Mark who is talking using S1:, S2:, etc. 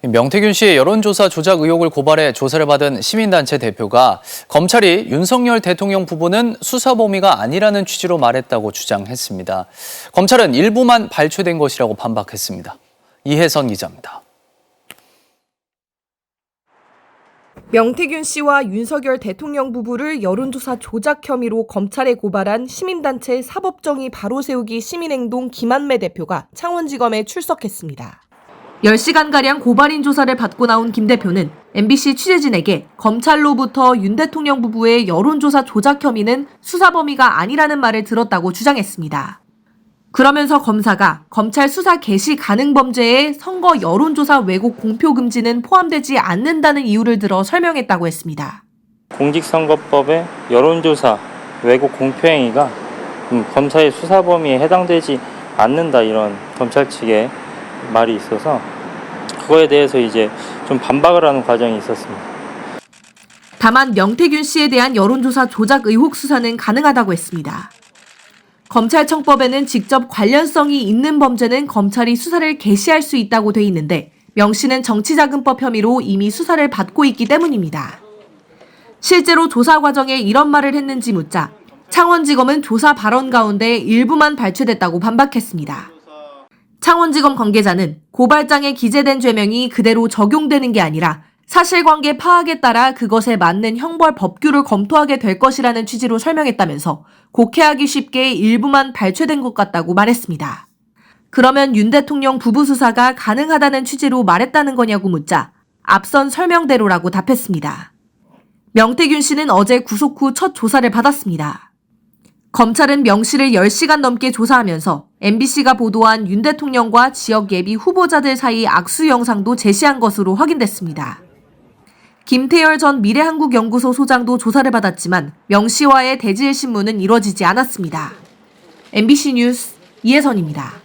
S1: 명태균 씨의 여론조사 조작 의혹을 고발해 조사를 받은 시민단체 대표가 검찰이 윤석열 대통령 부부는 수사 범위가 아니라는 취지로 말했다고 주장했습니다. 검찰은 일부만 발췌된 것이라고 반박했습니다. 이혜선 기자입니다.
S2: 명태균 씨와 윤석열 대통령 부부를 여론조사 조작 혐의로 검찰에 고발한 시민단체 사법정의 바로세우기 시민행동 김한매 대표가 창원지검에 출석했습니다. 10시간가량 고발인 조사를 받고 나온 김 대표는 MBC 취재진에게 검찰로부터 윤 대통령 부부의 여론조사 조작 혐의는 수사 범위가 아니라는 말을 들었다고 주장했습니다. 그러면서 검사가 검찰 수사 개시 가능 범죄에 선거 여론조사 왜곡 공표 금지는 포함되지 않는다는 이유를 들어 설명했다고 했습니다.
S3: 공직선거법의 여론조사 왜곡 공표 행위가 검사의 수사 범위에 해당되지 않는다, 이런 검찰 측의 말이 있어서 그거에 대해서 이제 좀 반박을 하는 과정이 있었습니다.
S2: 다만 명태균 씨에 대한 여론조사 조작 의혹 수사는 가능하다고 했습니다. 검찰청법에는 직접 관련성이 있는 범죄는 검찰이 수사를 개시할 수 있다고 돼 있는데 명 씨는 정치자금법 혐의로 이미 수사를 받고 있기 때문입니다. 실제로 조사 과정에 이런 말을 했는지 묻자 창원지검은 조사 발언 가운데 일부만 발췌됐다고 반박했습니다. 창원지검 관계자는 고발장에 기재된 죄명이 그대로 적용되는 게 아니라 사실관계 파악에 따라 그것에 맞는 형벌 법규를 검토하게 될 것이라는 취지로 설명했다면서 곡해하기 쉽게 일부만 발췌된 것 같다고 말했습니다. 그러면 윤 대통령 부부 수사가 가능하다는 취지로 말했다는 거냐고 묻자 앞선 설명대로라고 답했습니다. 명태균 씨는 어제 구속 후 첫 조사를 받았습니다. 검찰은 명 씨를 10시간 넘게 조사하면서 MBC가 보도한 윤 대통령과 지역 예비 후보자들 사이 악수 영상도 제시한 것으로 확인됐습니다. 김태열 전 미래한국연구소 소장도 조사를 받았지만 명 씨와의 대질 신문은 이뤄지지 않았습니다. MBC 뉴스 이혜선입니다.